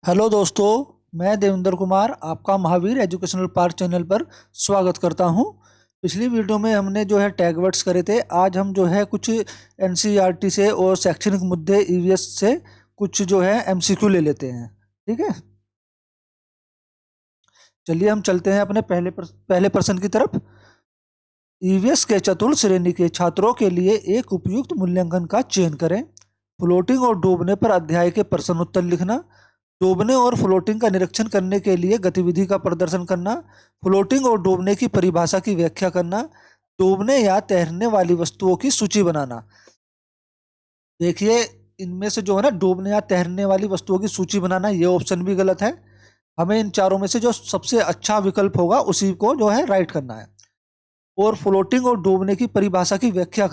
Hello दोस्तों, मैं देवेंद्र कुमार आपका महावीर एजुकेशनल पार्क चैनल पर स्वागत करता हूं। पिछली वीडियो में हमने जो है टैग वर्ड्स करे थे। आज हम जो है कुछ एनसीईआरटी से और शैक्षणिक मुद्दे ईवीएस से कुछ जो है एमसीक्यू ले लेते हैं। ठीक है, चलिए हम चलते हैं अपने पहले प्रश्न की तरफ। ईवीएस के चतुर्थ श्रेणी के छात्रों के लिए एक उपयुक्त मूल्यांकन का चयन करें। फ्लोटिंग और डूबने पर अध्याय के प्रश्न उत्तर लिखना। डूबने और फ्लोटिंग का निरीक्षण करने के लिए गतिविधि का प्रदर्शन करना। फ्लोटिंग और डूबने की परिभाषा की व्याख्या करना। डूबने या तैरने वाली वस्तुओं की सूची बनाना। देखिए, इनमें से जो है ना, डूबने या तैरने वाली वस्तुओं की सूची बनाना, ये ऑप्शन भी गलत है। हमें इन चारों में से जो सबसे अच्छा विकल्प होगा उसी को जो है राइट करना है। और फ्लोटिंग और डूबने की परिभाषा की व्याख्या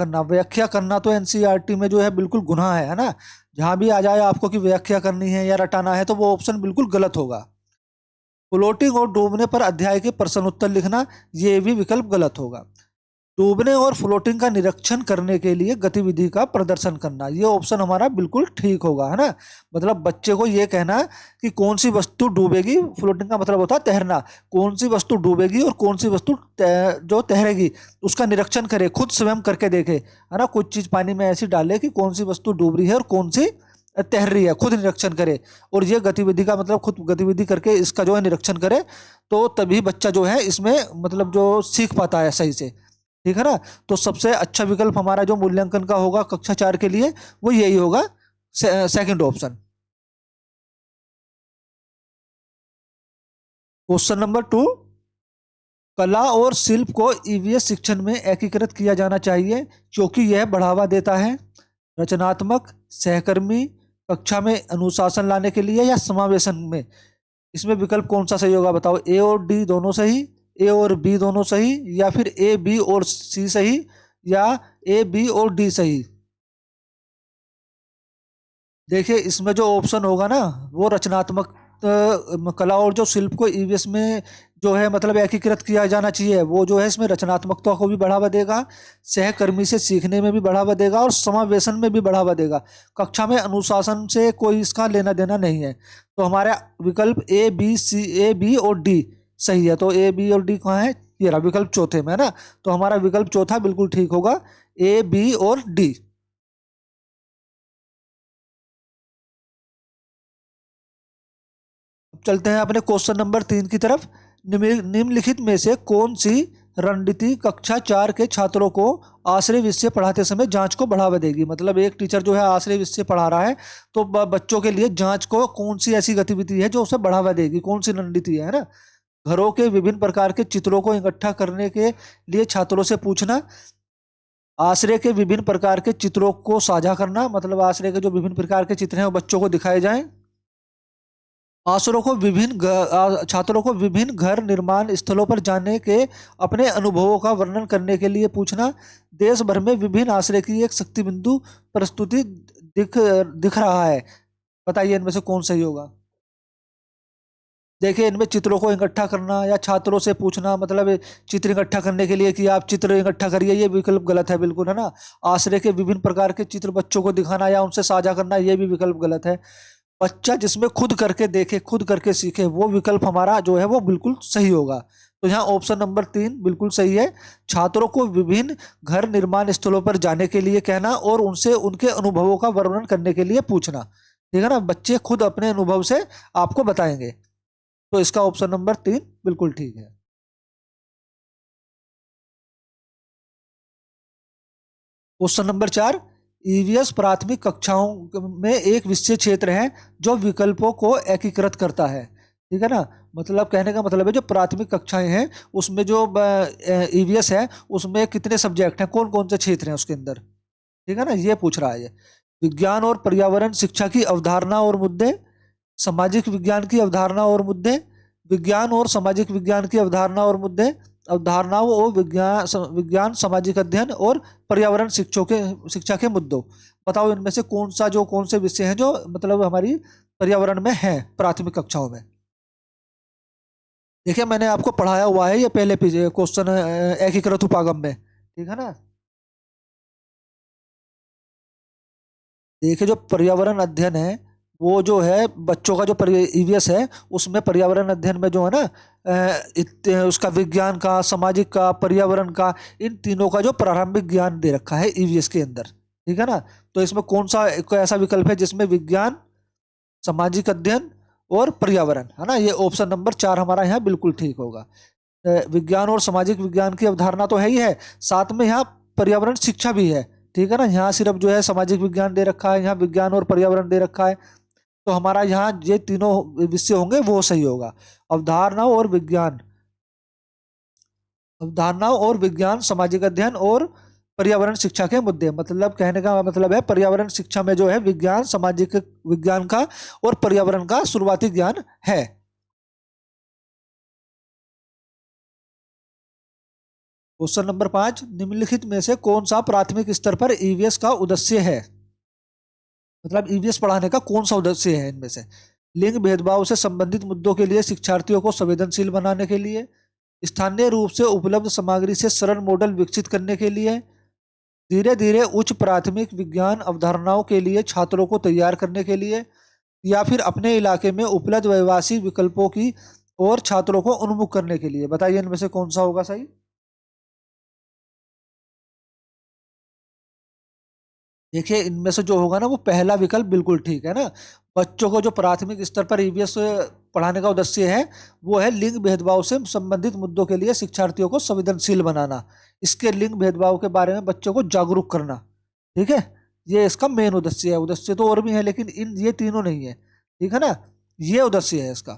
करना तो एनसीईआरटी में जो है बिल्कुल गुनाह है ना। जहां भी आ जाए आपको कि व्याख्या करनी है या रटाना है तो वो ऑप्शन बिल्कुल गलत होगा। फ्लोटिंग और डूबने पर अध्याय के प्रश्न उत्तर लिखना, ये भी विकल्प गलत होगा। डूबने और फ्लोटिंग का निरीक्षण करने के लिए गतिविधि का प्रदर्शन करना, ये ऑप्शन हमारा बिल्कुल ठीक होगा, है ना। मतलब बच्चे को ये कहना कि कौन सी वस्तु डूबेगी, फ्लोटिंग का मतलब होता है तैरना, कौन सी वस्तु डूबेगी और कौन सी वस्तु जो तैरेगी उसका निरीक्षण करे, खुद स्वयं करके देखे, है ना। कुछ चीज पानी में ऐसी डाले कि कौन सी वस्तु डूब रही है और कौन सी तैर रही है, खुद निरीक्षण करे। और ये गतिविधि का मतलब खुद गतिविधि करके इसका जो है निरीक्षण करे, तो तभी बच्चा जो है इसमें मतलब जो सीख पाता है सही से। ठीक है ना। तो सबसे अच्छा विकल्प हमारा जो मूल्यांकन का होगा कक्षा 4 के लिए वो यही होगा, सेकंड ऑप्शन। क्वेश्चन नंबर 2, कला और शिल्प को ईवीएस शिक्षण में एकीकृत किया जाना चाहिए क्योंकि यह बढ़ावा देता है। रचनात्मक, सहकर्मी, कक्षा में अनुशासन लाने के लिए या समावेशन में। इसमें विकल्प कौन सा सही होगा बताओ। ए और डी दोनों सही, ए और बी दोनों सही, या फिर ए बी और सी सही, या ए बी और डी सही। देखिए, इसमें जो ऑप्शन होगा ना, वो रचनात्मक कला और जो शिल्प को ईवीएस में जो है मतलब एकीकृत किया जाना चाहिए, वो जो है इसमें रचनात्मकता को भी बढ़ावा देगा, सहकर्मी से सीखने में भी बढ़ावा देगा और समावेशन में भी बढ़ावा देगा। कक्षा में अनुशासन से कोई इसका लेना देना नहीं है। तो हमारा विकल्प ए बी और डी सही है। तो ए बी और डी कहाँ है, ये रहा विकल्प चौथे में, है ना। तो हमारा विकल्प चौथा बिल्कुल ठीक होगा, ए बी और डी। चलते हैं अपने क्वेश्चन नंबर 3 की तरफ। निम्नलिखित में से कौन सी रणनीति कक्षा 4 के छात्रों को आश्रय विषय पढ़ाते समय जांच को बढ़ावा देगी। मतलब एक टीचर जो है आश्रय विषय पढ़ा रहा है, तो बच्चों के लिए जांच को कौन सी ऐसी गतिविधि है जो उसे बढ़ावा देगी, कौन सी रणनीति है ना। घरों के विभिन्न प्रकार के चित्रों को इकट्ठा करने के लिए छात्रों से पूछना। आश्रय के विभिन्न प्रकार के चित्रों को साझा करना, मतलब आश्रय के जो विभिन्न प्रकार के चित्र हैं वो बच्चों को दिखाए जाएं। छात्रों को विभिन्न घर निर्माण स्थलों पर जाने के अपने अनुभवों का वर्णन करने के लिए पूछना। देश भर में विभिन्न आश्रय की एक शक्ति बिंदु प्रस्तुति दिख दिख रहा है, बताइए इनमें से कौन सही होगा। देखिए, इनमें चित्रों को इकट्ठा करना या छात्रों से पूछना, मतलब चित्र इकट्ठा करने के लिए कि आप चित्र इकट्ठा करिए, ये विकल्प गलत है बिल्कुल, है ना। आश्रय के विभिन्न प्रकार के चित्र बच्चों को दिखाना या उनसे साझा करना, ये भी विकल्प गलत है। बच्चा जिसमें खुद करके देखे, खुद करके सीखे, वो विकल्प हमारा जो है वो बिल्कुल सही होगा। तो यहाँ ऑप्शन नंबर 3 बिल्कुल सही है। छात्रों को विभिन्न घर निर्माण स्थलों पर जाने के लिए कहना और उनसे उनके अनुभवों का वर्णन करने के लिए पूछना। ठीक है ना, बच्चे खुद अपने अनुभव से आपको बताएंगे। तो इसका ऑप्शन नंबर 3 बिल्कुल ठीक है। क्वेश्चन नंबर 4, ईवीएस प्राथमिक कक्षाओं में एक विषय क्षेत्र है जो विकल्पों को एकीकृत करता है। ठीक है ना। मतलब कहने का मतलब है जो प्राथमिक कक्षाएं हैं उसमें जो ईवीएस है उसमें कितने सब्जेक्ट हैं, कौन कौन से क्षेत्र हैं उसके अंदर। ठीक है ना, ये पूछ रहा है ये। विज्ञान और पर्यावरण शिक्षा की अवधारणा और मुद्दे, सामाजिक विज्ञान की अवधारणा और मुद्दे, विज्ञान और सामाजिक विज्ञान की अवधारणा और मुद्दे, अवधारणाओं और विज्ञान सामाजिक अध्ययन और पर्यावरण शिक्षा के मुद्दों। बताओ इनमें से कौन से विषय हैं जो मतलब हमारी पर्यावरण में हैं प्राथमिक कक्षाओं में। देखिए, मैंने आपको पढ़ाया हुआ है ये पहले क्वेश्चन एकीकृत उपागम में। ठीक है ना। देखिए, जो पर्यावरण अध्ययन है वो जो है बच्चों का जो ईवीएस है उसमें पर्यावरण अध्ययन में जो है ना उसका विज्ञान का, सामाजिक का, पर्यावरण का, इन तीनों का जो प्रारंभिक ज्ञान दे रखा है ईवीएस के अंदर। ठीक है ना। तो इसमें कौन सा कोई ऐसा विकल्प है जिसमें विज्ञान, सामाजिक अध्ययन और पर्यावरण है ना, ये ऑप्शन नंबर 4 हमारा यहाँ बिल्कुल ठीक होगा। विज्ञान और सामाजिक विज्ञान की अवधारणा तो है ही है, साथ में यहाँ पर्यावरण शिक्षा भी है। ठीक है ना। यहाँ सिर्फ जो है सामाजिक विज्ञान दे रखा है, यहाँ विज्ञान और पर्यावरण दे रखा है, तो हमारा यहाँ ये तीनों विषय होंगे वो सही होगा। अवधारणा और विज्ञान, अवधारणा और विज्ञान, सामाजिक अध्ययन और पर्यावरण शिक्षा के मुद्दे, मतलब कहने का मतलब है पर्यावरण शिक्षा में जो है विज्ञान, सामाजिक विज्ञान का और पर्यावरण का शुरुआती ज्ञान है। क्वेश्चन नंबर 5, निम्नलिखित में से कौन सा प्राथमिक स्तर पर ईवीएस का उद्देश्य है? मतलब ईवीएस पढ़ाने का कौन सा उद्देश्य है इनमें से? लिंग भेदभाव से संबंधित मुद्दों के लिए शिक्षार्थियों को संवेदनशील बनाने के लिए, स्थानीय रूप से उपलब्ध सामग्री से सरल मॉडल विकसित करने के लिए, धीरे धीरे उच्च प्राथमिक विज्ञान अवधारणाओं के लिए छात्रों को तैयार करने के लिए, या फिर अपने इलाके में उपलब्ध व्यवसायिक विकल्पों की और छात्रों को उन्मुख करने के लिए। बताइए इनमें से कौन सा होगा सही? देखिए इनमें से जो होगा ना वो पहला विकल्प बिल्कुल ठीक है ना। बच्चों को जो प्राथमिक स्तर पर ईवीएस पढ़ाने का उद्देश्य है वो है लिंग भेदभाव से संबंधित मुद्दों के लिए शिक्षार्थियों को संवेदनशील बनाना, इसके लिंग भेदभाव के बारे में बच्चों को जागरूक करना। ठीक है, ये इसका मेन उद्देश्य है। उद्देश्य तो और भी है लेकिन इन ये तीनों नहीं है। ठीक है ना, ये उद्देश्य है इसका।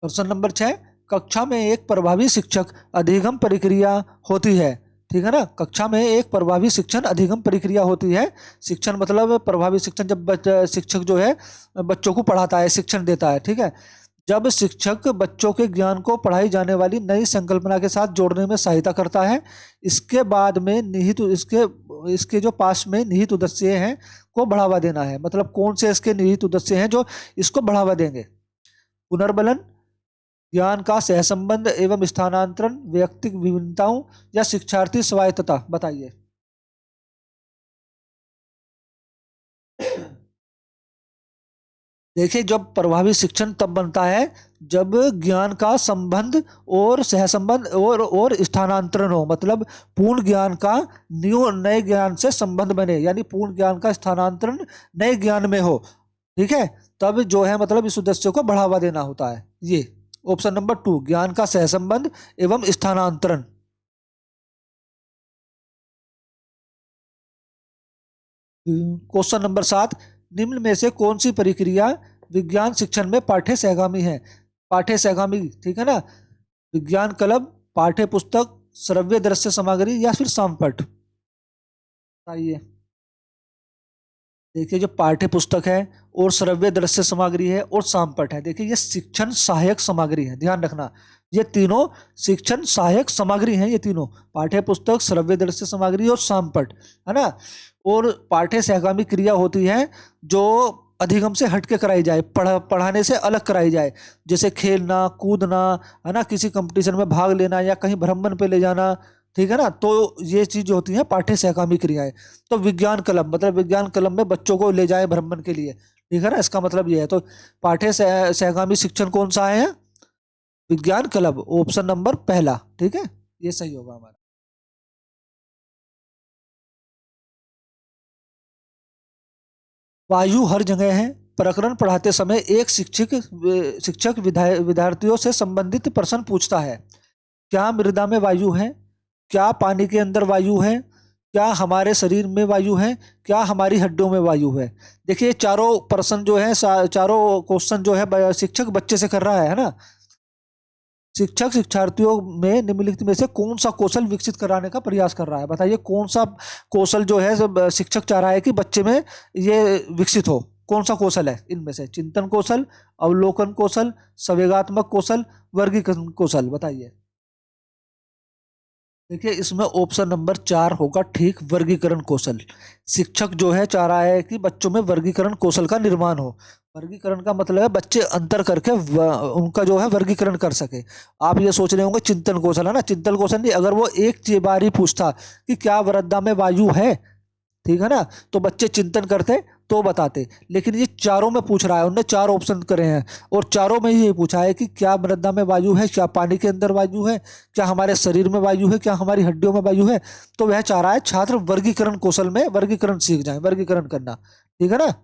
प्रश्न नंबर 6, कक्षा में एक प्रभावी शिक्षक अधिगम प्रक्रिया होती है। ठीक है ना, कक्षा में एक प्रभावी शिक्षण अधिगम प्रक्रिया होती है। शिक्षण मतलब प्रभावी शिक्षण, जब शिक्षक जो है बच्चों को पढ़ाता है, शिक्षण देता है। ठीक है, जब शिक्षक बच्चों के ज्ञान को पढ़ाई जाने वाली नई संकल्पना के साथ जोड़ने में सहायता करता है। इसके बाद में निहित इसके इसके जो पास में निहित उद्देश्य हैं को बढ़ावा देना है। मतलब कौन से इसके निहित उद्देश्य हैं जो इसको बढ़ावा देंगे? पुनर्बलन, ज्ञान का सहसंबंध एवं स्थानांतरण, व्यक्तिगत विभिन्नताओं, या शिक्षार्थी स्वायत्तता। बताइए। देखिए जब प्रभावी शिक्षण तब बनता है जब ज्ञान का संबंध और सहसंबंध और स्थानांतरण हो, मतलब पूर्ण ज्ञान का न्यू नए ज्ञान से संबंध बने, यानी पूर्ण ज्ञान का स्थानांतरण नए ज्ञान में हो। ठीक है, तब जो है मतलब इस उद्देश्य को बढ़ावा देना होता है। ये ऑप्शन नंबर 2, ज्ञान का सहसंबंध एवं स्थानांतरण। क्वेश्चन नंबर 7, निम्न में से कौन सी प्रक्रिया विज्ञान शिक्षण में पाठ्य सहगामी है? पाठ्य सहगामी, ठीक है ना। विज्ञान क्लब, पाठ्य पुस्तक, श्रव्य दृश्य सामग्री, या फिर सामपट। बताइए। देखिए जो पाठ्य पुस्तक है और श्रव्य दृश्य सामग्री है और सामपट है, देखिए ये शिक्षण सहायक सामग्री है, ध्यान रखना। ये तीनों शिक्षण सहायक सामग्री हैं, ये तीनों पाठ्य पुस्तक, श्रव्य दृश्य सामग्री और सामपट, है ना। और पाठ्य सहगामी क्रिया होती है जो अधिगम से हटके कराई जाए, पढ़ाने से अलग कराई जाए, जैसे खेलना, कूदना, है ना, किसी कंपटीशन में भाग लेना या कहीं भ्रमण पे ले जाना। ठीक है ना, तो ये चीज जो होती है पाठ्य सहगामी क्रियाएं। तो विज्ञान क्लब, मतलब विज्ञान क्लब में बच्चों को ले जाए भ्रमण के लिए। ठीक है ना, इसका मतलब ये है। तो पाठ्य सहगामी शिक्षण कौन सा है? विज्ञान क्लब, ऑप्शन नंबर पहला। ठीक है, ये सही होगा हमारा। वायु हर जगह है। प्रकरण पढ़ाते समय एक शिक्षक विद्यार्थियों से संबंधित प्रश्न पूछता है। क्या मृदा में वायु है? क्या पानी के अंदर वायु है? क्या हमारे शरीर में वायु है? क्या हमारी हड्डियों में वायु है? देखिए चारों प्रश्न जो है, चारों क्वेश्चन जो है शिक्षक बच्चे से कर रहा है ना। शिक्षक शिक्षार्थियों में निम्नलिखित में से कौन सा कौशल विकसित कराने का प्रयास कर रहा है? बताइए कौन सा कौशल जो है शिक्षक चाह रहा है कि बच्चे में ये विकसित हो? कौन सा कौशल है इनमें से? चिंतन कौशल, अवलोकन कौशल, संवेगात्मक कौशल, वर्गीकरण कौशल। बताइए। देखिए इसमें ऑप्शन नंबर 4 होगा ठीक, वर्गीकरण कौशल। शिक्षक जो है चाह रहा है कि बच्चों में वर्गीकरण कौशल का निर्माण हो। वर्गीकरण का मतलब है बच्चे अंतर करके उनका जो है वर्गीकरण कर सके। आप ये सोच रहे होंगे चिंतन कौशल है ना, चिंतन कौशल नहीं। अगर वो एक बार ही पूछता कि क्या वृद्धा में वायु है, ठीक है ना, तो बच्चे चिंतन करते तो बताते। लेकिन ये चारों में पूछ रहा है, उन्होंने 4 ऑप्शन करे हैं और चारों में ही ये पूछा है कि क्या मृदा में वायु है, क्या पानी के अंदर वायु है, क्या हमारे शरीर में वायु है, क्या हमारी हड्डियों में वायु है। तो वह चाह रहा है छात्र वर्गीकरण कौशल में वर्गीकरण सीख जाए, वर्गीकरण करना, ठीक है ना,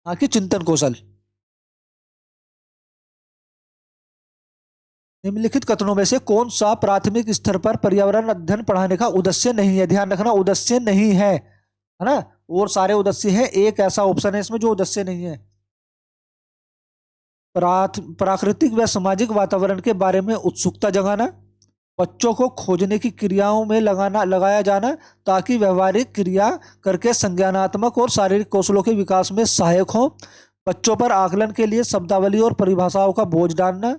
हाँ कि चिंतन कौशल। निम्नलिखित कथनों में से कौन सा प्राथमिक स्तर पर पर्यावरण अध्ययन पढ़ाने का उद्देश्य नहीं है? ध्यान रखना, उद्देश्य नहीं है ना, और सारे उद्देश्य है, एक ऐसा ऑप्शन है इसमें जो उद्देश्य नहीं है। प्राकृतिक व सामाजिक वातावरण के बारे में उत्सुकता जगाना, बच्चों को खोजने की क्रियाओं में लगाया जाना ताकि व्यवहारिक क्रिया करके संज्ञानात्मक और शारीरिक कौशलों के विकास में सहायक हो, बच्चों पर आकलन के लिए शब्दावली और परिभाषाओं का बोझ डालना,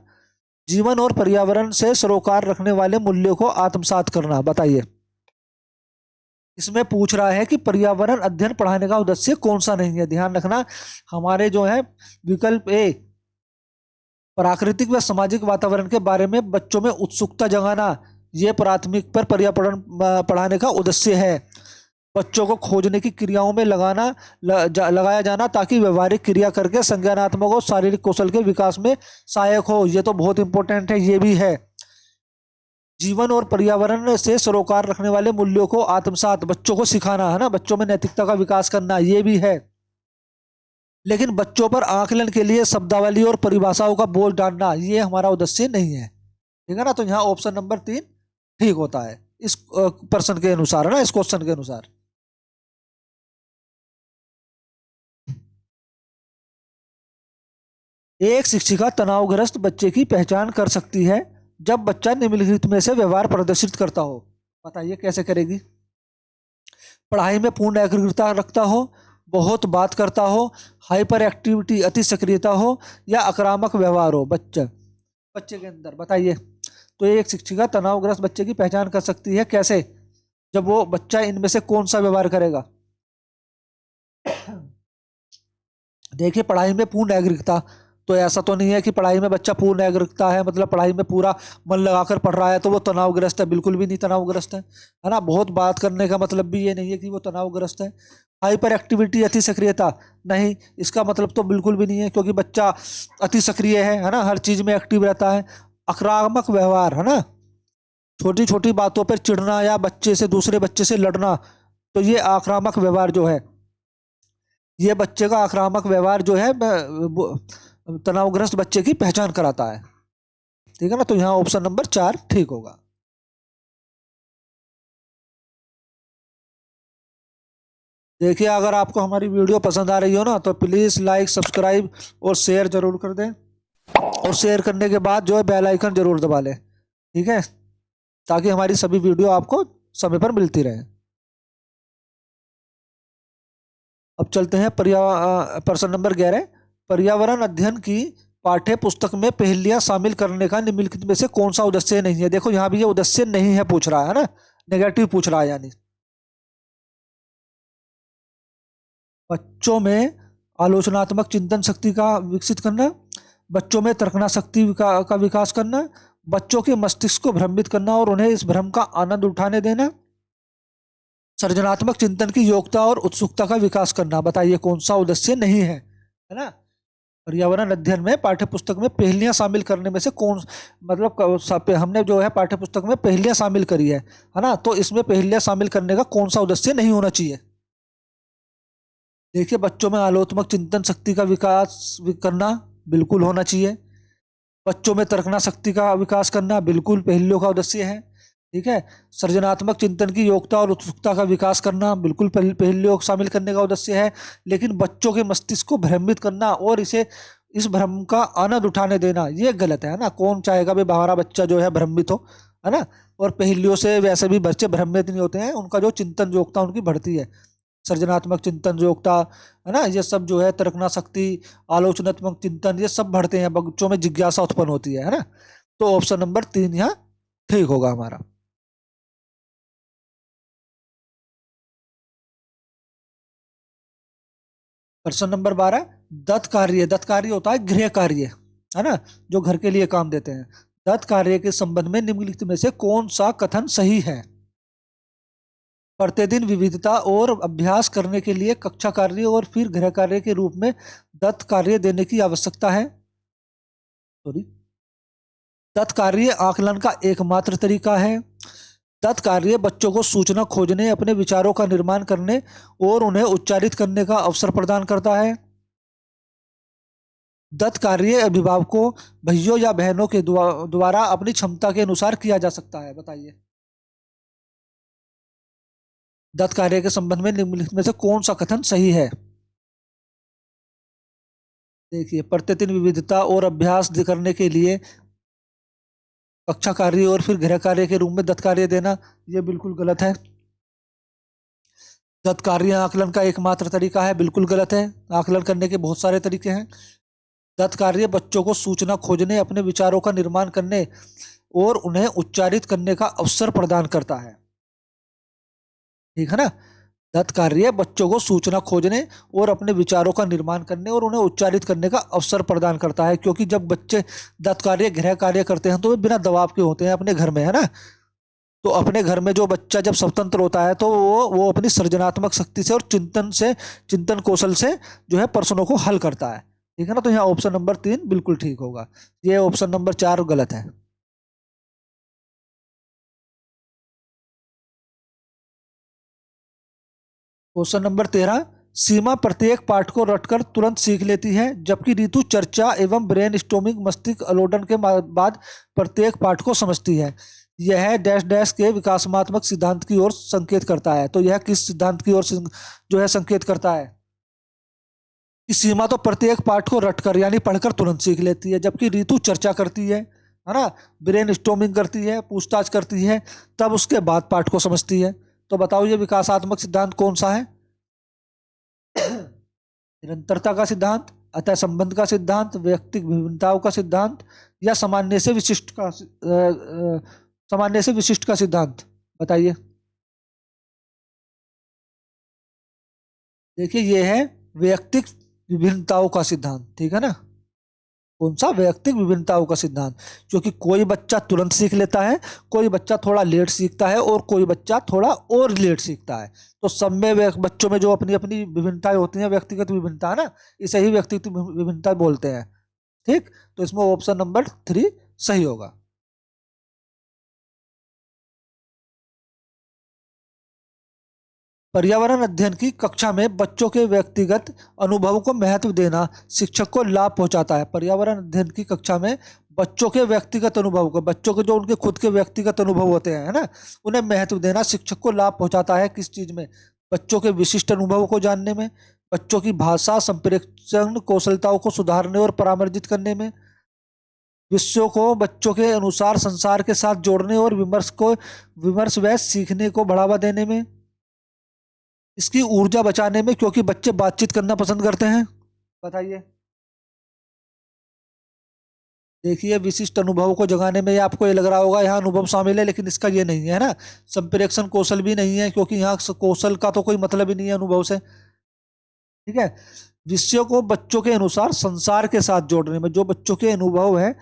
जीवन और पर्यावरण से सरोकार रखने वाले मूल्यों को आत्मसात करना। बताइए, इसमें पूछ रहा है कि पर्यावरण अध्ययन पढ़ाने का उद्देश्य कौन सा नहीं है। ध्यान रखना, हमारे जो है विकल्प ए प्राकृतिक व सामाजिक वातावरण के बारे में बच्चों में उत्सुकता जगाना, ये प्राथमिक पर पर्यावरण पढ़ाने का उद्देश्य है। बच्चों को खोजने की क्रियाओं में लगाया जाना ताकि व्यवहारिक क्रिया करके संज्ञानात्मक और शारीरिक कौशल के विकास में सहायक हो, ये तो बहुत इंपॉर्टेंट है, ये भी है। जीवन और पर्यावरण से सरोकार रखने वाले मूल्यों को आत्मसात, बच्चों को सिखाना है ना, बच्चों में नैतिकता का विकास करना, ये भी है। लेकिन बच्चों पर आकलन के लिए शब्दावली और परिभाषाओं का बोझ डालना, ये हमारा उद्देश्य नहीं है, ठीक है ना। तो यहाँ ऑप्शन नंबर 3 ठीक होता है इस प्रश्न के अनुसार, है ना, इस क्वेश्चन के अनुसार। एक शिक्षिका तनावग्रस्त बच्चे की पहचान कर सकती है जब बच्चा निम्नलिखित में से व्यवहार प्रदर्शित करता हो। बताइए कैसे करेगी? पढ़ाई में पूर्ण एकाग्रता रखता हो, बहुत बात करता हो, हाइपर एक्टिविटी अति सक्रियता हो, या आक्रामक व्यवहार हो बच्चे के अंदर। बताइए, तो एक शिक्षिका तनावग्रस्त बच्चे की पहचान कर सकती है कैसे? जब वो बच्चा इनमें से कौन सा व्यवहार करेगा। देखिए, पढ़ाई में पूर्ण एकाग्रता, तो ऐसा तो नहीं है कि पढ़ाई में बच्चा पूर्ण एकाग्रता है मतलब पढ़ाई में पूरा मन लगाकर पढ़ रहा है तो वो तनावग्रस्त है, बिल्कुल भी नहीं तनावग्रस्त है ना। बहुत बात करने का मतलब भी ये नहीं है कि वो तनावग्रस्त है। हाइपर एक्टिविटी अति सक्रियता, नहीं, इसका मतलब तो बिल्कुल भी नहीं है क्योंकि बच्चा अति सक्रिय है ना, हर चीज में एक्टिव रहता है। आक्रामक व्यवहार, है ना, छोटी छोटी बातों पर चिढ़ना या बच्चे से दूसरे बच्चे से लड़ना, तो ये आक्रामक व्यवहार जो है, ये बच्चे का आक्रामक व्यवहार जो है तनावग्रस्त बच्चे की पहचान कराता है, ठीक है ना। तो यहाँ ऑप्शन नंबर 4 ठीक होगा। देखिए, अगर आपको हमारी वीडियो पसंद आ रही हो ना तो प्लीज लाइक, सब्सक्राइब और शेयर जरूर कर दें, और शेयर करने के बाद जो है बेल आइकन जरूर दबा लें, ठीक है, ताकि हमारी सभी वीडियो आपको समय पर मिलती रहे। अब चलते हैं प्रश्न नंबर 11, पर्यावरण अध्ययन की पाठ्य पुस्तक में पहेलियां शामिल करने का निम्नलिखित में से कौन सा उद्देश्य नहीं है। देखो यहाँ भी ये उद्देश्य नहीं है पूछ रहा है ना, नेगेटिव पूछ रहा है, यानी बच्चों में आलोचनात्मक चिंतन शक्ति का विकसित करना, बच्चों में तर्कना शक्ति का विकास करना, बच्चों के मस्तिष्क को भ्रमित करना और उन्हें इस भ्रम का आनंद उठाने देना, सृजनात्मक चिंतन की योग्यता और उत्सुकता का विकास करना। बताइए कौन सा उद्देश्य नहीं है ना। पर्यावरण अध्ययन में पाठ्य पुस्तक में पहेलियां शामिल करने में से कौन, मतलब हमने जो है पाठ्य पुस्तक में पहेलियां शामिल करी है ना, तो इसमें पहेलियां शामिल करने का कौन सा उद्देश्य नहीं होना चाहिए। देखिए, बच्चों में आलोचनात्मक चिंतन शक्ति का विकास करना बिल्कुल होना चाहिए, बच्चों में तर्कना शक्ति का विकास करना बिल्कुल पहेलियों का उद्देश्य है, ठीक है। सृजनात्मक चिंतन की योग्यता और उत्सुकता का विकास करना बिल्कुल पहेलियों को शामिल करने का उद्देश्य है। लेकिन बच्चों के मस्तिष्क को भ्रमित करना और इस भ्रम का आनंद उठाने देना ये गलत है ना। कौन चाहेगा भाई हमारा बच्चा जो है भ्रमित हो, है ना। और पहेलियों से वैसे भी बच्चे भ्रमित नहीं होते हैं, उनका जो चिंतन योग्यता उनकी बढ़ती है, सृजनात्मक चिंतन योग्यता, है ना, ये सब जो है तर्कना शक्ति, आलोचनात्मक चिंतन, ये सब बढ़ते हैं, बच्चों में जिज्ञासा उत्पन्न होती है ना। तो ऑप्शन नंबर 3 यहाँ ठीक होगा हमारा। प्रश्न नंबर 12, दत्त कार्य, दत्त कार्य होता है गृह कार्य, है ना, जो घर के लिए काम देते हैं। दत्त कार्य के संबंध में निम्नलिखित में से कौन सा कथन सही है? प्रतिदिन विविधता और अभ्यास करने के लिए कक्षा कार्य और फिर गृह कार्य के रूप में दत्त कार्य देने की आवश्यकता है। सॉरी, दत्त कार्य आकलन का एकमात्र तरीका है। दत्त कार्य बच्चों को सूचना खोजने, अपने विचारों का निर्माण करने और उन्हें उच्चारित करने का अवसर प्रदान करता है। दत्त कार्य अभिभावकों, भाइयों या बहनों के द्वारा अपनी क्षमता के अनुसार किया जा सकता है। बताइए, दत्त कार्य के संबंध में निम्नलिखित में से कौन सा कथन सही है? देखिए, प्रतिदिन विविधता और अभ्यास करने के लिए कक्षा कार्य और फिर गृह कार्य के रूप में दत्त कार्य देना, यह बिल्कुल गलत है। दत्त कार्य आकलन का एकमात्र तरीका है, बिल्कुल गलत है। आकलन करने के बहुत सारे तरीके हैं। दत्त कार्य बच्चों को सूचना खोजने, अपने विचारों का निर्माण करने और उन्हें उच्चारित करने का अवसर प्रदान करता है। ठीक है ना? दत्त कार्य बच्चों को सूचना खोजने और अपने विचारों का निर्माण करने और उन्हें उच्चारित करने का अवसर प्रदान करता है, क्योंकि जब बच्चे दत्त कार्य, गृह कार्य करते हैं तो वे बिना दबाव के होते हैं अपने घर में, है ना। तो अपने घर में जो बच्चा जब स्वतंत्र होता है तो वो अपनी सृजनात्मक शक्ति से और चिंतन कौशल से जो है प्रश्नों को हल करता है। ठीक है ना? तो यहाँ ऑप्शन नंबर 3 बिल्कुल ठीक होगा। ये ऑप्शन नंबर 4 गलत है। क्वेश्चन नंबर 13, सीमा प्रत्येक पाठ को रटकर तुरंत सीख लेती है, जबकि ऋतु चर्चा एवं ब्रेन स्टॉर्मिंग, मस्तिष्क आलोडन के बाद प्रत्येक पाठ को समझती है। यह डैश डैश के विकासात्मक सिद्धांत की ओर संकेत करता है। तो यह किस सिद्धांत की ओर जो है संकेत करता है? कि सीमा तो प्रत्येक पाठ को रटकर यानी पढ़कर तुरंत सीख लेती है, जबकि ऋतु चर्चा करती है ना, ब्रेन स्टॉर्मिंग करती है, पूछताछ करती है, तब उसके बाद पाठ को समझती है। तो बताओ ये विकासात्मक सिद्धांत कौन सा है? निरंतरता का सिद्धांत, अतः संबंध का सिद्धांत, व्यक्तिगत विभिन्नताओं का सिद्धांत, या सामान्य से विशिष्ट का सिद्धांत? बताइए। देखिए, ये है व्यक्तिगत विभिन्नताओं का सिद्धांत। ठीक है ना? कौन सा? व्यक्तिगत विभिन्नताओं का सिद्धांत। क्योंकि कोई बच्चा तुरंत सीख लेता है, कोई बच्चा थोड़ा लेट सीखता है और कोई बच्चा थोड़ा और लेट सीखता है। तो सब में बच्चों में जो अपनी अपनी विभिन्नताएं होती हैं, व्यक्तिगत विभिन्नता, है ना, इसे ही व्यक्तिगत विभिन्नता बोलते हैं। ठीक, तो इसमें ऑप्शन नंबर 3 सही होगा। पर्यावरण अध्ययन की कक्षा में बच्चों के व्यक्तिगत अनुभव को महत्व देना शिक्षक को लाभ पहुंचाता है। पर्यावरण अध्ययन की कक्षा में बच्चों के व्यक्तिगत अनुभव को, बच्चों के जो उनके खुद के व्यक्तिगत अनुभव होते हैं, है ना, उन्हें महत्व देना शिक्षक को लाभ पहुंचाता है। किस चीज में? बच्चों के विशिष्ट अनुभवों को जानने में, बच्चों की भाषा संप्रेषण कौशलताओं को सुधारने और परामर्शित करने में, विषयों को बच्चों के अनुसार संसार के साथ जोड़ने और विमर्श व सीखने को बढ़ावा देने में, इसकी ऊर्जा बचाने में, क्योंकि बच्चे बातचीत करना पसंद करते हैं। बताइए। देखिए, विशिष्ट अनुभवों को जगाने में, आपको ये लग रहा होगा यहाँ अनुभव शामिल है, लेकिन इसका ये नहीं है ना। संप्रेषण कौशल भी नहीं है, क्योंकि यहाँ कौशल का तो कोई मतलब ही नहीं है अनुभव से। ठीक है? विषयों को बच्चों के अनुसार संसार के साथ जोड़ने में, जो बच्चों के अनुभव है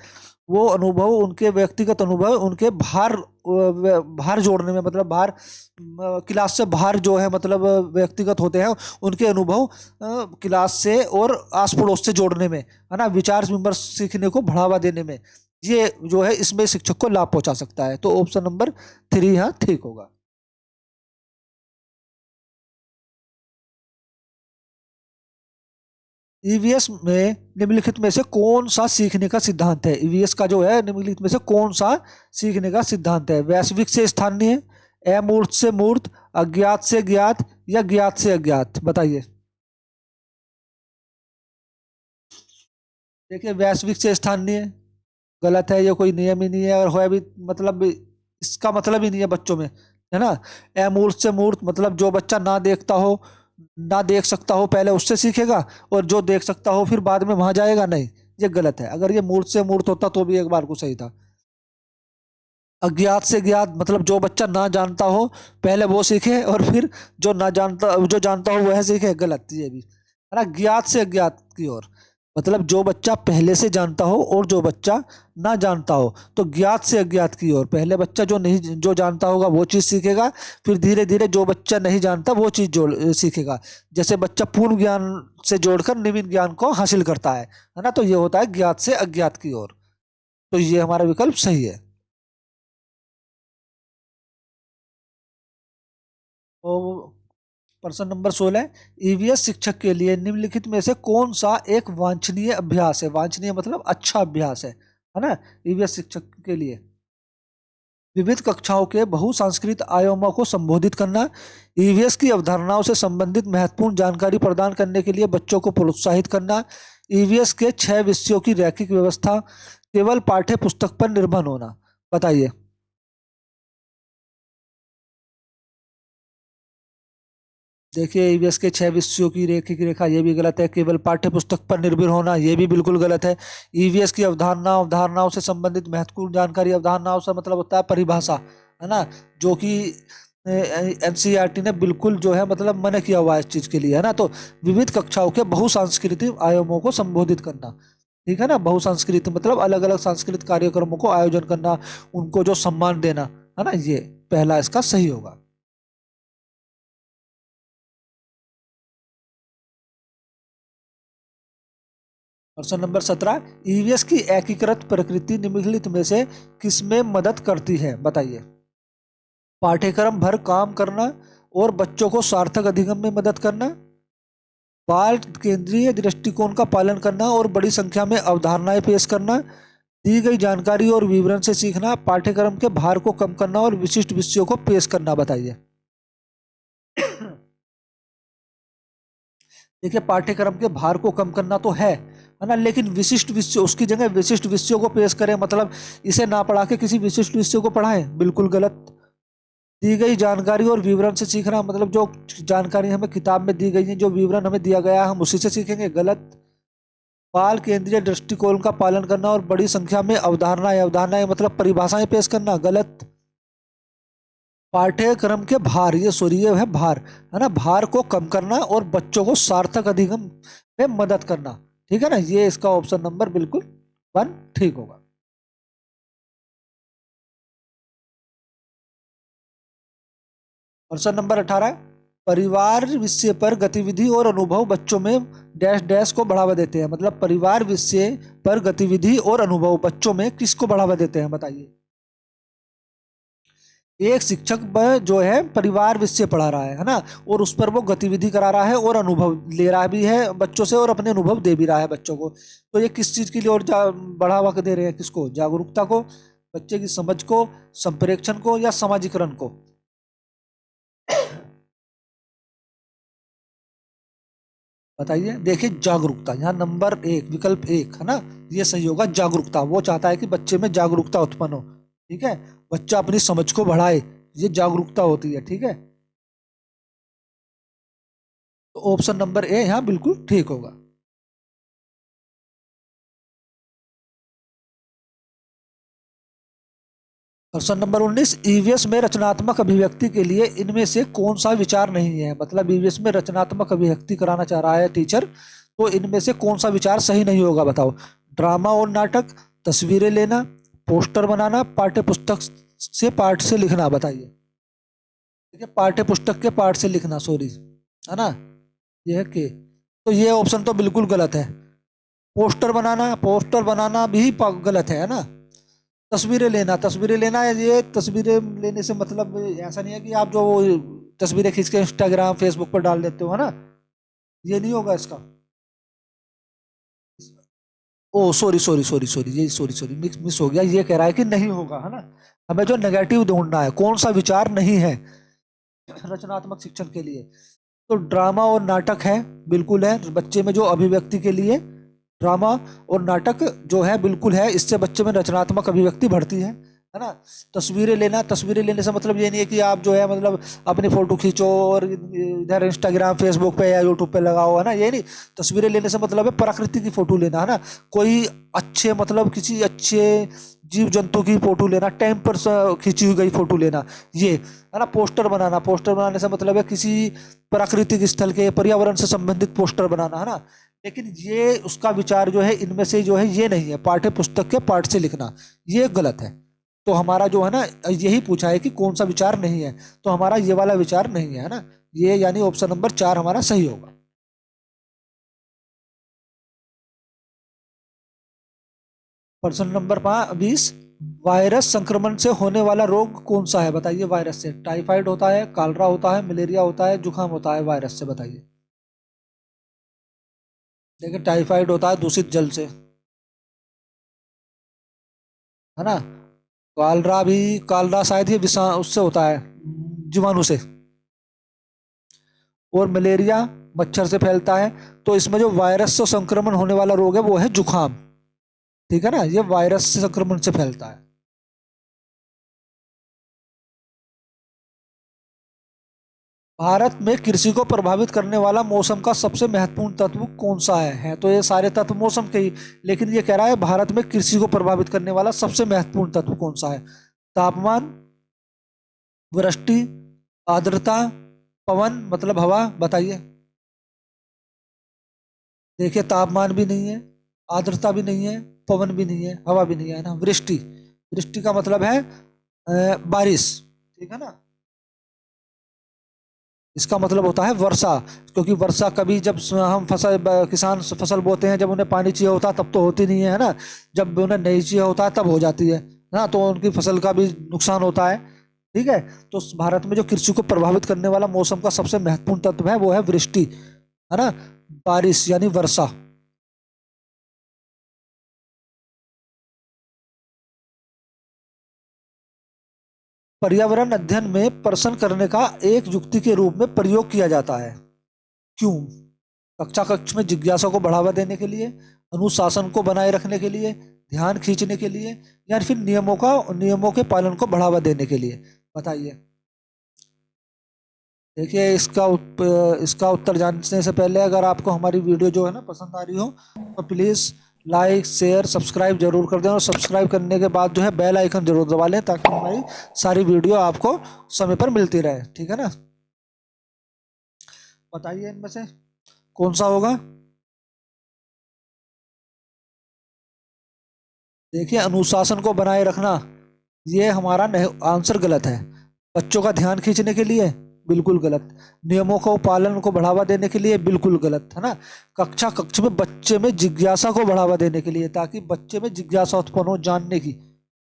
वो अनुभव, उनके व्यक्तिगत अनुभव, उनके बाहर जोड़ने में, मतलब बाहर क्लास से बाहर जो है, मतलब व्यक्तिगत होते हैं उनके अनुभव क्लास से और आस पड़ोस से जोड़ने में, है ना, विचार विमर्श सीखने को बढ़ावा देने में, ये जो है इसमें शिक्षक को लाभ पहुंचा सकता है। तो ऑप्शन नंबर 3 यहाँ ठीक होगा। ईवीएस में निम्नलिखित में से कौन सा सीखने का सिद्धांत है? ईवीएस का जो है निम्नलिखित में से कौन सा सीखने का सिद्धांत है? वैश्विक से स्थानीय, अमूर्त से मूर्त, अज्ञात से ज्ञात, या ज्ञात से अज्ञात? बताइए। देखिए, वैश्विक से स्थानीय गलत है, ये कोई नियम ही नहीं है, और है भी मतलब इसका मतलब ही नहीं है बच्चों में, है ना। अमूर्त से मूर्त मतलब जो बच्चा ना देखता हो, ना देख सकता हो, पहले उससे सीखेगा, और जो देख सकता हो फिर बाद में वहां जाएगा, नहीं, ये गलत है। अगर ये मूर्त से मूर्त होता तो भी एक बार को सही था। अज्ञात से ज्ञात मतलब जो बच्चा ना जानता हो पहले वो सीखे, और फिर जो जानता हो वह सीखे, गलत ये भी। है ना, ज्ञात से अज्ञात की ओर। मतलब जो बच्चा पहले से जानता हो और जो बच्चा ना जानता हो, तो ज्ञात से अज्ञात की ओर। पहले बच्चा जो नहीं जो जानता होगा वो चीज सीखेगा, फिर धीरे धीरे जो बच्चा नहीं जानता वो चीज जोड़ सीखेगा। जैसे बच्चा पूर्ण ज्ञान से जोड़कर नवीन ज्ञान को हासिल करता है ना, तो ये होता है ज्ञात से अज्ञात की ओर। तो ये हमारा विकल्प सही है। तो प्रश्न नंबर 16, ईवीएस शिक्षक के लिए निम्नलिखित में से कौन सा एक वांछनीय अभ्यास है? वांछनीय मतलब अच्छा अभ्यास है ना, ईवीएस शिक्षक के लिए। विविध कक्षाओं के बहुसांस्कृतिक आयामों को संबोधित करना, ईवीएस की अवधारणाओं से संबंधित महत्वपूर्ण जानकारी प्रदान करने के लिए बच्चों को प्रोत्साहित करना, ईवीएस के 6 विषयों की रैखिक व्यवस्था, केवल पाठ्य पुस्तक पर निर्भर होना। बताइए। देखिए, ईवीएस के 6 विषयों की रैखिक रेखा, ये भी गलत है। केवल पाठ्य पुस्तक पर निर्भर होना, ये भी बिल्कुल गलत है। ईवीएस की अवधारणाओं से संबंधित महत्वपूर्ण जानकारी, अवधारणाओं से मतलब होता है परिभाषा, है ना, जो कि एनसीईआरटी ने बिल्कुल जो है मतलब मना किया हुआ है इस चीज के लिए, है ना। तो विविध कक्षाओं के बहुसांस्कृतिक आयामों को संबोधित करना, ठीक है ना। बहुसांस्कृतिक मतलब अलग अलग सांस्कृतिक कार्यक्रमों को आयोजन करना, उनको जो सम्मान देना, है ना, ये पहला इसका सही होगा। प्रश्न नंबर 17, ईवीएस की एकीकृत प्रकृति निम्नलिखित में से किसमें मदद करती है? बताइए। पाठ्यक्रम भर काम करना और बच्चों को सार्थक अधिगम में मदद करना, बाल केंद्रीय दृष्टिकोण का पालन करना और बड़ी संख्या में अवधारणाएं पेश करना, दी गई जानकारी और विवरण से सीखना, पाठ्यक्रम के भार को कम करना और विशिष्ट विषयों को पेश करना। बताइए। देखिए, पाठ्यक्रम के भार को कम करना तो है ना, लेकिन विशिष्ट विषय, उसकी जगह विशिष्ट विषयों को पेश करें, मतलब इसे ना पढ़ा के किसी विशिष्ट विषय को पढ़ाएं, बिल्कुल गलत। दी गई जानकारी और विवरण से सीखना, मतलब जो जानकारी हमें किताब में दी गई है, जो विवरण हमें दिया गया है, हम उसी से सीखेंगे, गलत। बाल केंद्रीय दृष्टिकोण का पालन करना और बड़ी संख्या में अवधारणाएं मतलब परिभाषाएं पेश करना, गलत। पाठ्यक्रम के भार, ये सॉरी ये है भार, है ना, भार को कम करना और बच्चों को सार्थक अधिगम में मदद करना, ठीक है ना। ये इसका ऑप्शन नंबर बिल्कुल 1 ठीक होगा। प्रश्न नंबर 18, परिवार विषय पर गतिविधि और अनुभव बच्चों में डैश डैश को बढ़ावा देते हैं। मतलब परिवार विषय पर गतिविधि और अनुभव बच्चों में किसको बढ़ावा देते हैं? बताइए। एक शिक्षक जो है परिवार विषय पढ़ा रहा है ना, और उस पर वो गतिविधि करा रहा है और अनुभव ले रहा भी है बच्चों से और अपने अनुभव दे भी रहा है बच्चों को। तो ये किस चीज के लिए और बढ़ावा दे रहे हैं? किसको? जागरूकता को, बच्चे की समझ को, संप्रेक्षण को, या समाजीकरण को? बताइए। देखिए, जागरूकता, यहाँ नंबर 1 विकल्प 1 है ना, ये सही होगा। जागरूकता, वो चाहता है कि बच्चे में जागरूकता उत्पन्न हो, ठीक है, बच्चा अपनी समझ को बढ़ाए, ये जागरूकता होती है, ठीक है। तो ऑप्शन नंबर ए यहाँ बिल्कुल ठीक होगा। क्वेश्चन नंबर 19, ईवीएस में रचनात्मक अभिव्यक्ति के लिए इनमें से कौन सा विचार नहीं है? मतलब ईवीएस में रचनात्मक अभिव्यक्ति कराना चाह रहा है टीचर, तो इनमें से कौन सा विचार सही नहीं होगा? बताओ। ड्रामा और नाटक, तस्वीरें लेना, पोस्टर बनाना, पाठ्य पुस्तक से पाठ से लिखना। बताइए। ठीक है, पाठ्य पुस्तक के पाठ से लिखना, सॉरी, है ना, ये है के। तो ये ऑप्शन तो बिल्कुल गलत है। पोस्टर बनाना भी गलत है ना। तस्वीरें लेना है, ये तस्वीरें लेने से मतलब ऐसा नहीं है कि आप जो तस्वीरें खींच के इंस्टाग्राम फेसबुक पर डाल देते हो, है ना, ये नहीं होगा इसका। ओ सॉरी सॉरी सॉरी सॉरी, ये सॉरी सॉरी मिस मिस हो गया, ये कह रहा है कि नहीं होगा, है ना। हमें जो नेगेटिव ढूंढना है, कौन सा विचार नहीं है रचनात्मक शिक्षण के लिए। तो ड्रामा और नाटक है, बिल्कुल है बच्चे में जो अभिव्यक्ति के लिए। ड्रामा और नाटक जो है बिल्कुल है, इससे बच्चे में रचनात्मक अभिव्यक्ति बढ़ती है। है ना। तस्वीरें लेने से मतलब ये नहीं है कि आप जो है मतलब अपनी फोटो खींचो और इधर इंस्टाग्राम फेसबुक पे या यूट्यूब पे लगाओ, है ना, ये नहीं। तस्वीरें लेने से मतलब है प्रकृति की फोटो लेना, है ना। कोई अच्छे मतलब किसी अच्छे जीव जंतु की फोटो लेना, टाइम पर खींची हुई गई फोटो लेना, ये है ना। पोस्टर बनाने से मतलब है किसी प्राकृतिक स्थल के पर्यावरण से संबंधित पोस्टर बनाना, है ना। लेकिन ये उसका विचार जो है इनमें से जो है ये नहीं है, पाठ्य पुस्तक के पाठ से लिखना, ये गलत है। तो हमारा जो है ना यही पूछा है कि कौन सा विचार नहीं है, तो हमारा ये वाला विचार नहीं है ना। ये यानी ऑप्शन नंबर 4 हमारा सही होगा। प्रश्न नंबर 20, वायरस संक्रमण से होने वाला रोग कौन सा है, बताइए। वायरस से टाइफाइड होता है, कॉलरा होता है, मलेरिया होता है, जुकाम होता है, वायरस से बताइए। देखिए टाइफाइड होता है दूषित जल से, है ना। कॉलरा शायद ये विषा उससे होता है, जीवाणु से। और मलेरिया मच्छर से फैलता है। तो इसमें जो वायरस से संक्रमण होने वाला रोग है वो है जुखाम, ठीक है ना, ये वायरस से संक्रमण से फैलता है। भारत में कृषि को प्रभावित करने वाला मौसम का सबसे महत्वपूर्ण तत्व कौन सा है तो ये सारे तत्व मौसम के ही, लेकिन ये कह रहा है भारत में कृषि को प्रभावित करने वाला सबसे महत्वपूर्ण तत्व कौन सा है। तापमान, वृष्टि, आर्द्रता, पवन मतलब हवा, बताइए। देखिए तापमान भी नहीं है, आर्द्रता भी नहीं है, पवन भी नहीं है, हवा भी नहीं है ना। वृष्टि, वृष्टि का मतलब है बारिश, ठीक है ना। इसका मतलब होता है वर्षा, क्योंकि वर्षा कभी जब हम किसान फसल बोते हैं, जब उन्हें पानी चाहिए होता है तब तो होती नहीं है ना। जब उन्हें नहीं चाहिए होता है तब हो जाती है ना, तो उनकी फसल का भी नुकसान होता है। ठीक है। तो भारत में जो कृषि को प्रभावित करने वाला मौसम का सबसे महत्वपूर्ण तत्व है वो है वृष्टि, है ना, बारिश यानी वर्षा। पर्यावरण अध्ययन में प्रश्न करने का एक युक्ति के रूप में प्रयोग किया जाता है, क्यों। कक्षा कक्ष में जिज्ञासा को बढ़ावा देने के लिए, अनुशासन को बनाए रखने के लिए, ध्यान खींचने के लिए, या फिर नियमों के पालन को बढ़ावा देने के लिए, बताइए। देखिए इसका उत्तर जानने से पहले अगर आपको हमारी वीडियो जो है ना पसंद आ रही हो तो प्लीज़ लाइक शेयर सब्सक्राइब जरूर कर दें, और सब्सक्राइब करने के बाद जो है बेल आइकन जरूर दबा लें, ताकि हमारी सारी वीडियो आपको समय पर मिलती रहे, ठीक है ना। बताइए इनमें से कौन सा होगा। देखिए अनुशासन को बनाए रखना, ये हमारा आंसर गलत है। बच्चों का ध्यान खींचने के लिए, बिल्कुल गलत। नियमों को पालन को बढ़ावा देने के लिए, बिल्कुल गलत, है ना। कक्षा कक्ष में बच्चे में जिज्ञासा को बढ़ावा देने के लिए, ताकि बच्चे में जिज्ञासा उत्पन्न हो जानने की,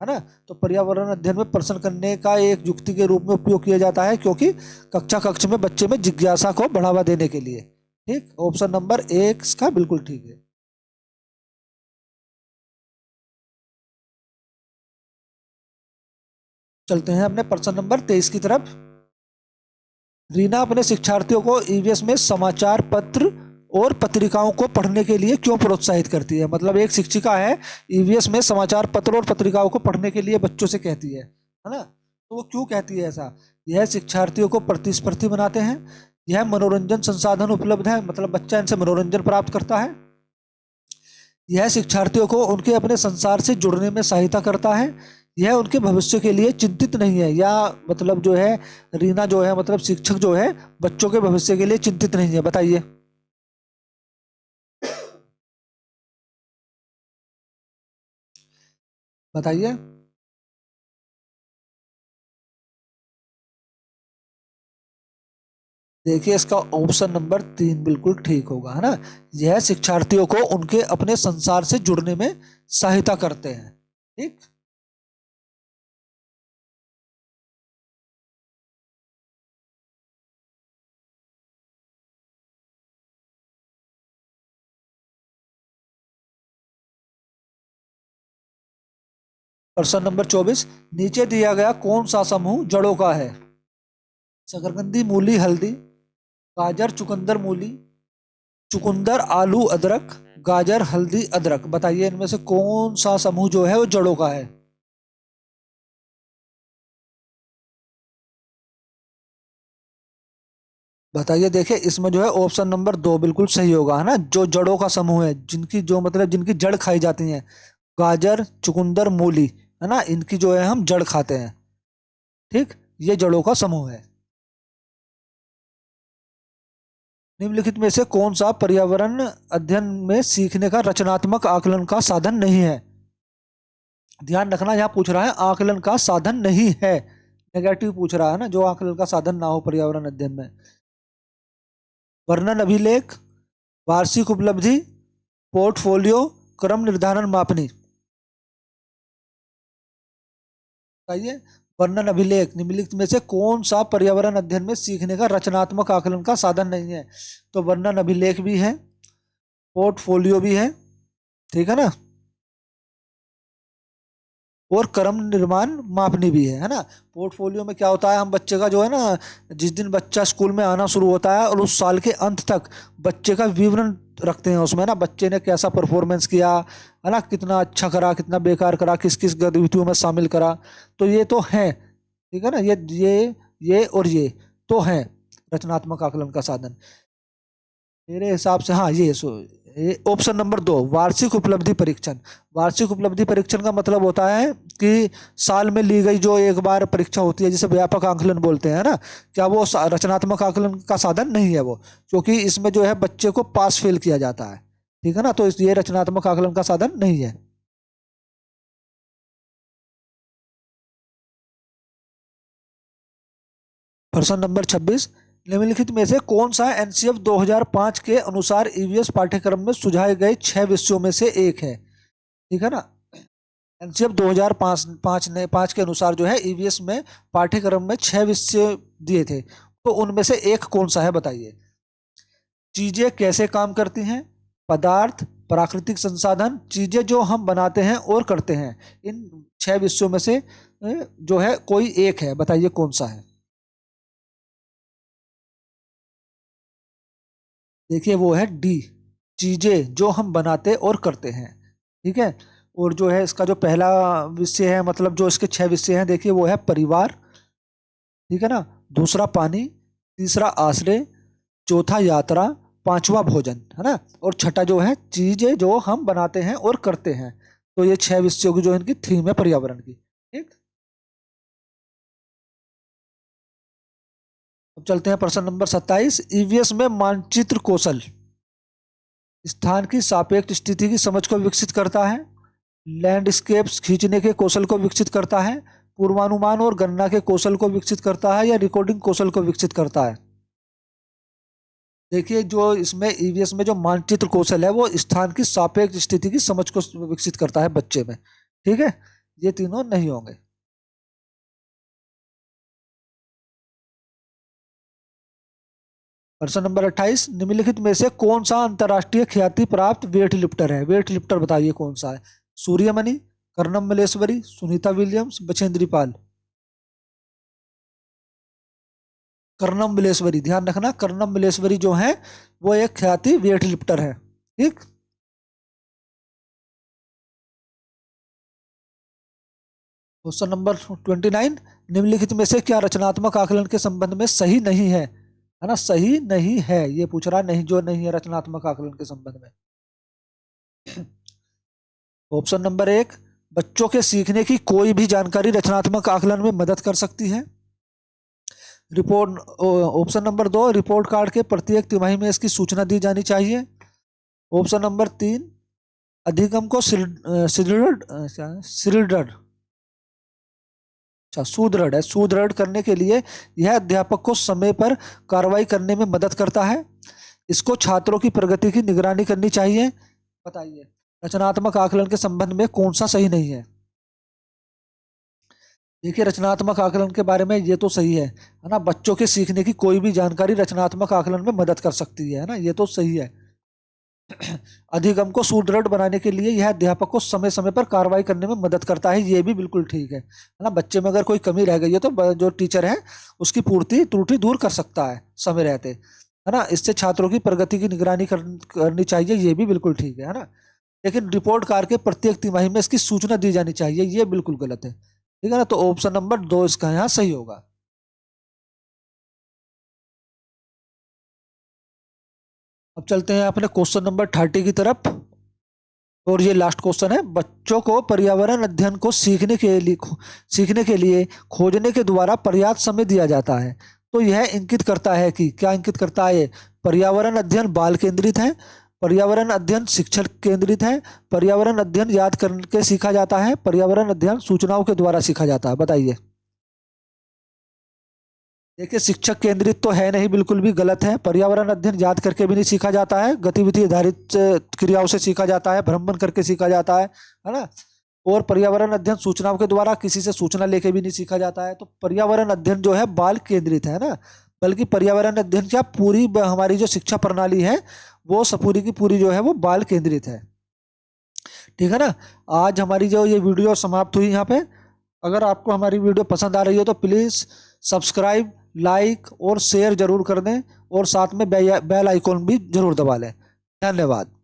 है ना। तो पर्यावरण अध्ययन में प्रश्न करने का एक युक्ति के रूप में उपयोग किया जाता है, क्योंकि कक्षा कक्ष में बच्चे में जिज्ञासा को बढ़ावा देने के लिए। ठीक, ऑप्शन नंबर 1 इसका बिल्कुल ठीक है। चलते हैं अपने प्रश्न नंबर 23 की तरफ। रीना अपने शिक्षार्थियों को ईवीएस में समाचार पत्र और पत्रिकाओं को पढ़ने के लिए क्यों प्रोत्साहित करती है। मतलब एक शिक्षिका है, ईवीएस में समाचार पत्र और पत्रिकाओं को पढ़ने के लिए बच्चों से कहती है ना। तो वो क्यों कहती है ऐसा। यह शिक्षार्थियों को प्रतिस्पर्धी बनाते हैं, यह मनोरंजन संसाधन उपलब्ध है, मतलब बच्चा इनसे मनोरंजन प्राप्त करता है, यह शिक्षार्थियों को उनके अपने संसार से जुड़ने में सहायता करता है, यह उनके भविष्य के लिए चिंतित नहीं है, या मतलब जो है रीना जो है मतलब शिक्षक जो है बच्चों के भविष्य के लिए चिंतित नहीं है, बताइए। बताइए। देखिए इसका ऑप्शन नंबर 3 बिल्कुल ठीक होगा, है ना। यह शिक्षार्थियों को उनके अपने संसार से जुड़ने में सहायता करते हैं। ठीक। प्रश्न नंबर 24, नीचे दिया गया कौन सा समूह जड़ों का है। शकरकंदी मूली हल्दी, गाजर चुकंदर मूली, चुकंदर आलू अदरक, गाजर हल्दी अदरक, बताइए इनमें से कौन सा समूह जो है वो जड़ों का है। बताइए, देखिए इसमें जो है ऑप्शन नंबर 2 बिल्कुल सही होगा, है ना। जो जड़ों का समूह है, जिनकी जो मतलब जिनकी जड़ खाई जाती है, गाजर, चुकंदर, मूली, है ना, इनकी जो है हम जड़ खाते हैं। ठीक, ये जड़ों का समूह है। निम्नलिखित में से कौन सा पर्यावरण अध्ययन में सीखने का रचनात्मक आकलन का साधन नहीं है? ध्यान रखना, यहाँ पूछ रहा है आकलन का साधन नहीं है, नेगेटिव पूछ रहा है ना, जो आकलन का साधन ना हो पर्यावरण अध्ययन में। वर्णन अभिलेख, वार्षिक उपलब्धि, पोर्टफोलियो, क्रम निर्धारण मापनी। बताइए, वर्णन अभिलेख निम्नलिखित में से कौन सा पर्यावरण अध्ययन में सीखने का रचनात्मक आकलन का साधन नहीं है? तो वर्णन अभिलेख भी है, पोर्टफोलियो भी है, ठीक है ना, और क्रम निर्माण मापनी भी है ना। पोर्टफोलियो में क्या होता है, हम बच्चे का जो है ना, जिस दिन बच्चा स्कूल में आना शुरू होता है और उस साल के अंत तक बच्चे का विवरण रखते हैं उसमें ना, बच्चे ने कैसा परफॉर्मेंस किया, है ना, कितना अच्छा करा, कितना बेकार करा, किस किस गतिविधियों में शामिल करा। तो ये तो है, ठीक है ना, ये और ये तो है रचनात्मक आकलन का साधन मेरे हिसाब से। हाँ, ये ऑप्शन नंबर 2, वार्षिक उपलब्धि परीक्षण। वार्षिक उपलब्धि परीक्षण का मतलब होता है कि साल में ली गई जो एक बार परीक्षा होती है, जिसे व्यापक आकलन बोलते हैं ना, क्या वो रचनात्मक आकलन का साधन नहीं है वो, क्योंकि इसमें जो है बच्चे को पास फेल किया जाता है, ठीक है ना, तो ये रचनात्मक आकलन का साधन नहीं है। प्रश्न नंबर 26, निम्नलिखित में से कौन सा एनसीएफ 2005 के अनुसार ईवीएस पाठ्यक्रम में सुझाए गए 6 विषयों में से एक है? ठीक है ना, एनसीएफ 2005 के अनुसार जो है ईवीएस में पाठ्यक्रम में 6 विषय दिए थे, तो उनमें से एक कौन सा है बताइए। चीजें कैसे काम करती हैं, पदार्थ, प्राकृतिक संसाधन, चीजें जो हम बनाते हैं और करते हैं। इन 6 विषयों में से जो है कोई एक है, बताइए कौन सा है। देखिए वो है डी, चीजें जो हम बनाते और करते हैं, ठीक है। और जो है इसका जो पहला विषय है, मतलब जो इसके 6 विषय हैं, देखिए वो है परिवार, ठीक है ना, दूसरा पानी, तीसरा आश्रय, चौथा यात्रा, पांचवा भोजन, है ना, और छठा जो है चीजें जो हम बनाते हैं और करते हैं। तो ये 6 विषयों की जो इनकी थीम है पर्यावरण की। ठीक, अब चलते हैं प्रश्न नंबर 27, ईवीएस में मानचित्र कौशल स्थान की सापेक्ष स्थिति की समझ को विकसित करता है, लैंडस्केप्स खींचने के कौशल को विकसित करता है, पूर्वानुमान और गणना के कौशल को विकसित करता है, या रिकॉर्डिंग कौशल को विकसित करता है। देखिए, जो इसमें ईवीएस में जो मानचित्र कौशल है वो स्थान की सापेक्ष स्थिति की समझ को विकसित करता है बच्चे में, ठीक है, ये तीनों नहीं होंगे। प्रश्न नंबर 28, निम्नलिखित में से कौन सा अंतर्राष्ट्रीय ख्याति प्राप्त वेट लिफ्टर है? वेट लिफ्टर बताइए कौन सा है। सूर्यमणि, कर्णम मलेश्वरी, सुनीता विलियम्स, बछेंद्री पाल। कर्णम मलेश्वरी, ध्यान रखना, कर्णम मलेश्वरी जो है वो एक ख्याति वेट लिफ्टर है। ठीक, क्वेश्चन नंबर 29, निम्नलिखित में से क्या रचनात्मक आकलन के संबंध में सही नहीं है ना, सही नहीं है, ये पूछ रहा है, नहीं जो नहीं है रचनात्मक आकलन के संबंध में। ऑप्शन नंबर 1, बच्चों के सीखने की कोई भी जानकारी रचनात्मक आकलन में मदद कर सकती है। Report option number 2, report card के प्रत्येक तिमाही में इसकी सूचना दी जानी चाहिए। ऑप्शन नंबर 3, अधिगम को सुदृढ़ सुदृढ़ है, सुदृढ़ करने के लिए यह अध्यापक को समय पर कार्रवाई करने में मदद करता है। इसको छात्रों की प्रगति की निगरानी करनी चाहिए। बताइए, रचनात्मक आकलन के संबंध में कौन सा सही नहीं है? देखिए, रचनात्मक आकलन के बारे में ये तो सही है ना, बच्चों के सीखने की कोई भी जानकारी रचनात्मक आकलन में मदद कर सकती है ना, ये तो सही है। अधिगम को सुदृढ़ बनाने के लिए यह अध्यापक को समय समय पर कार्रवाई करने में मदद करता है, ये भी बिल्कुल ठीक है ना। बच्चे में अगर कोई कमी रह गई है तो जो टीचर है उसकी पूर्ति त्रुटि दूर कर सकता है समय रहते, है ना। इससे छात्रों की प्रगति की निगरानी करनी चाहिए, ये भी बिल्कुल ठीक है ना। लेकिन रिपोर्ट कार्ड के प्रत्येक तिमाही में इसकी सूचना दी जानी चाहिए, ये बिल्कुल गलत है, ठीक है ना। तो ऑप्शन नंबर 2 इसका यहाँ सही होगा। अब चलते हैं अपने क्वेश्चन नंबर 30 की तरफ, और ये लास्ट क्वेश्चन है। बच्चों को पर्यावरण अध्ययन को सीखने के लिए खोजने के द्वारा पर्याप्त समय दिया जाता है, तो यह इंगित करता है कि, क्या इंगित करता है? पर्यावरण अध्ययन बाल केंद्रित है, पर्यावरण अध्ययन शिक्षक केंद्रित है, पर्यावरण अध्ययन याद करके सीखा जाता है, पर्यावरण अध्ययन सूचनाओं के द्वारा सीखा जाता है। बताइए। देखिए, शिक्षक केंद्रित तो है नहीं, बिल्कुल भी गलत है। पर्यावरण अध्ययन याद करके भी नहीं सीखा जाता है, गतिविधि आधारित क्रियाओं से सीखा जाता है, भ्रमण करके सीखा जाता है ना। और पर्यावरण अध्ययन सूचनाओं के द्वारा, किसी से सूचना लेके भी नहीं सीखा जाता है। तो पर्यावरण अध्ययन जो है बाल केंद्रित है ना, बल्कि पर्यावरण अध्ययन क्या, पूरी हमारी जो शिक्षा प्रणाली है वो पूरी की पूरी जो है वो बाल केंद्रित है। ठीक है ना। आज हमारी जो ये वीडियो समाप्त हुई यहाँ पे। अगर आपको हमारी वीडियो पसंद आ रही हो तो प्लीज़ सब्सक्राइब, लाइक और शेयर जरूर कर दें, और साथ में बेल आइकॉन भी जरूर दबा लें। धन्यवाद।